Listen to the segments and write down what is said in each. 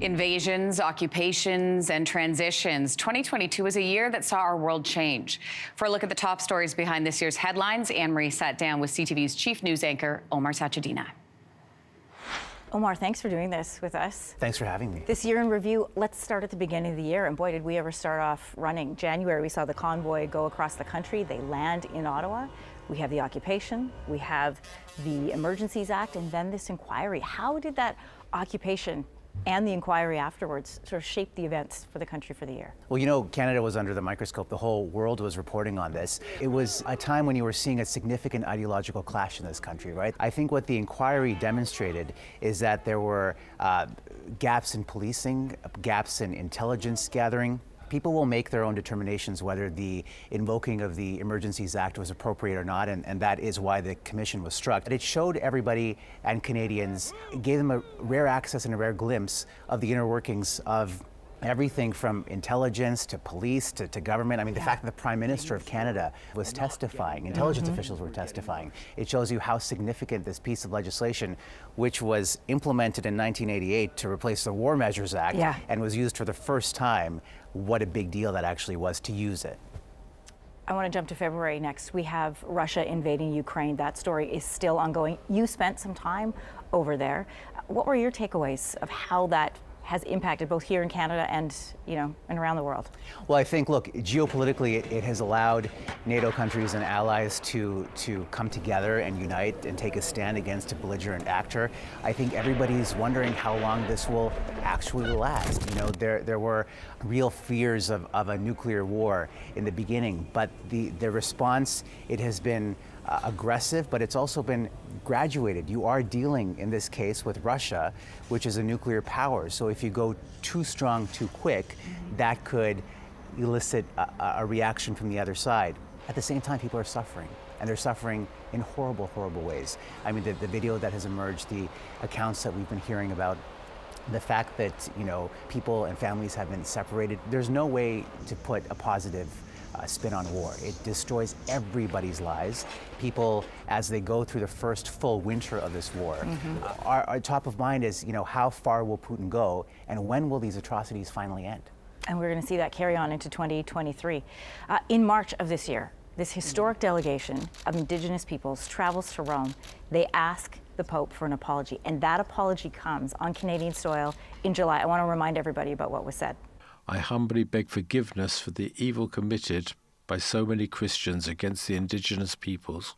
Invasions, occupations, and transitions. 2022 was a year that saw our world change. For a look at the top stories behind this year's headlines, Anne-Marie sat down with CTV's chief news anchor, Omar Sachedina. Omar, thanks for doing this with us. Thanks for having me. This year in review, let's start at the beginning of the year. And boy, did we ever start off running. January, we saw the convoy go across the country. They land in Ottawa. We have the occupation, we have the Emergencies Act, and then this inquiry. How did that occupation and the inquiry afterwards sort of shape the events for the country for the year? Well, you know, Canada was under the microscope. The whole world was reporting on this. It was a time when you were seeing a significant ideological clash in this country, right? I think what the inquiry demonstrated is that there were gaps in policing, gaps in intelligence gathering. People will make their own determinations whether the invoking of the Emergencies Act was appropriate or not, and that is why the commission was struck. But it showed everybody and Canadians, it gave them a rare access and a rare glimpse of the inner workings of everything from intelligence to police to government. I mean, the fact that the Prime Minister of Canada was testifying, intelligence officials were testifying, it shows you how significant this piece of legislation, which was implemented in 1988 to replace the War Measures Act and was used for the first time, what a big deal that actually was to use it. I want to jump to February next. We have Russia invading Ukraine. That story is still ongoing. You spent some time over there. What were your takeaways of how that has impacted both here in Canada and, and around the world? Well, I think, look, geopolitically, it has allowed NATO countries and allies to come together and unite and take a stand against a belligerent actor. I think everybody's wondering how long this will actually last. You know, there were real fears of a nuclear war in the beginning, but the response, it has been aggressive, but it's also been graduated. You are dealing, in this case, with Russia, which is a nuclear power. So if you go too strong, too quick, that could elicit a reaction from the other side. At the same time, people are suffering, and they're suffering in horrible, horrible ways. I mean, the video that has emerged, the accounts that we've been hearing about, the fact that, people and families have been separated, there's no way to put a positive spin on war. It destroys everybody's lives. People, as they go through the first full winter of this war, our top of mind is, how far will Putin go, and when will these atrocities finally end? And we're going to see that carry on into 2023. In March of this year, this historic delegation of Indigenous peoples travels to Rome. They ask the Pope for an apology, and that apology comes on Canadian soil in July. I want to remind everybody about what was said. I humbly beg forgiveness for the evil committed by so many Christians against the Indigenous peoples.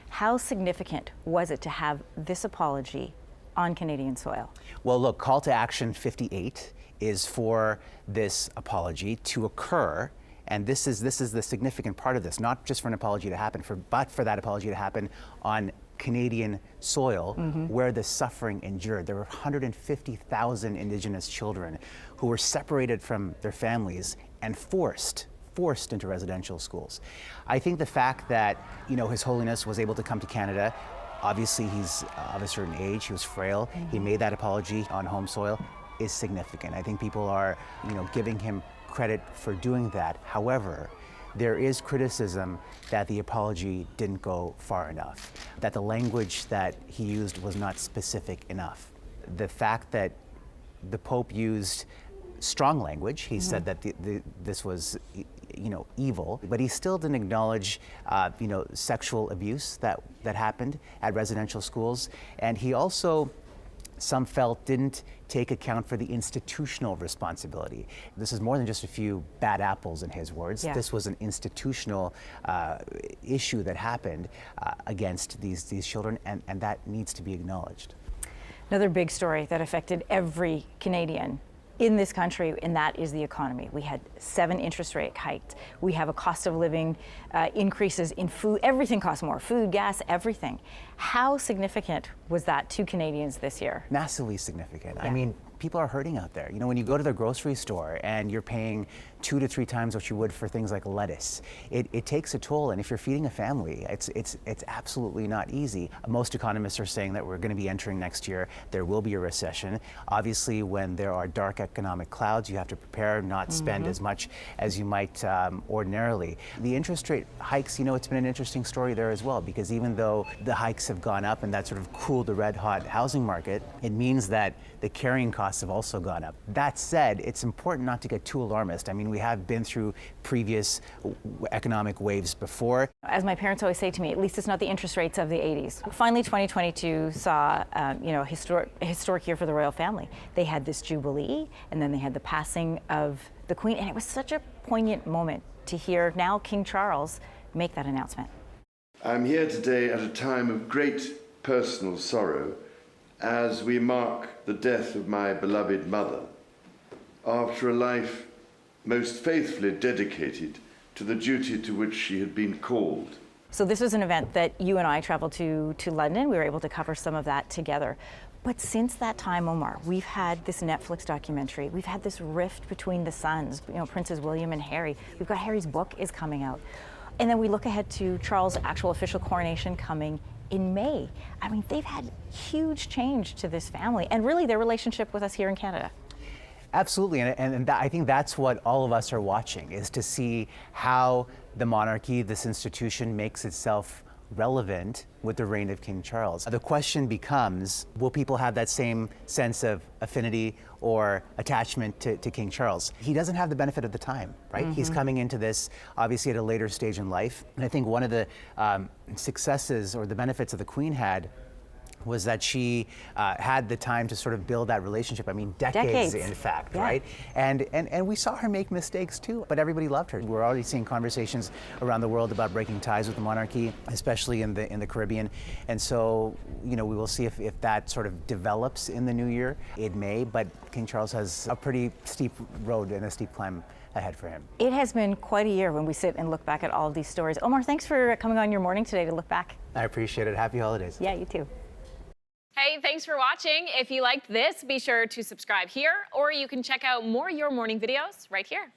How significant was it to have this apology on Canadian soil? Well, look, Call to Action 58 is for this apology to occur, and this is the significant part of this, not just for an apology to happen, but for that apology to happen on Canadian soil where the suffering endured. There were 150,000 Indigenous children who were separated from their families and forced into residential schools. I think the fact that, His Holiness was able to come to Canada, obviously he's of a certain age, he was frail, he made that apology on home soil, is significant. I think people are, giving him credit for doing that. However, there is criticism that the apology didn't go far enough, that the language that he used was not specific enough. The fact that the Pope used strong language, he said that this was, evil, but he still didn't acknowledge, sexual abuse that happened at residential schools. And he also, some felt, didn't take account for the institutional responsibility. This is more than just a few bad apples, in his words. This was an institutional issue that happened against these children, and that needs to be acknowledged. Another big story that affected every Canadian in this country, and that is the economy. We had 7 interest rate hikes. We have a cost of living increases in food. Everything costs more. Food, gas, everything. How significant was that to Canadians this year? Massively significant. I mean, people are hurting out there. When you go to the grocery store and you're paying 2 to 3 times what you would for things like lettuce, it takes a toll. And if you're feeding a family, it's absolutely not easy. Most economists are saying that we're going to be entering next year. There will be a recession. Obviously, when there are dark economic clouds, you have to prepare, not spend as much as you might ordinarily. The interest rate hikes, it's been an interesting story there as well, because even though the hikes have gone up and that sort of cooled the red hot housing market, it means that the carrying costs costs have also gone up. That said, it's important not to get too alarmist. I mean, we have been through previous economic waves before. As my parents always say to me, at least it's not the interest rates of the 80s. Finally, 2022 saw a historic year for the royal family. They had this jubilee, and then they had the passing of the Queen, and it was such a poignant moment to hear now King Charles make that announcement. I'm here today at a time of great personal sorrow as we mark the death of my beloved mother after a life most faithfully dedicated to the duty to which she had been called. So this was an event that you and I traveled to London. We were able to cover some of that together. But since that time, Omar, we've had this Netflix documentary. We've had this rift between the sons, Princes William and Harry. We've got Harry's book is coming out. And then we look ahead to Charles' actual official coronation coming in May. I mean, they've had huge change to this family and really their relationship with us here in Canada. Absolutely, and I think that's what all of us are watching, is to see how the monarchy, this institution, makes itself relevant with the reign of King Charles. The question becomes, will people have that same sense of affinity or attachment to King Charles? He doesn't have the benefit of the time, right? He's coming into this obviously at a later stage in life. And I think one of the successes or the benefits that the Queen had was that she had the time to sort of build that relationship. I mean, decades. In fact, right? And we saw her make mistakes too, but everybody loved her. We're already seeing conversations around the world about breaking ties with the monarchy, especially in the Caribbean. And so, we will see if that sort of develops in the new year. It may, but King Charles has a pretty steep road and a steep climb ahead for him. It has been quite a year when we sit and look back at all of these stories. Omar, thanks for coming on your morning today to look back. I appreciate it. Happy holidays. Yeah, you too. Hey, thanks for watching. If you liked this, be sure to subscribe here, or you can check out more Your Morning videos right here.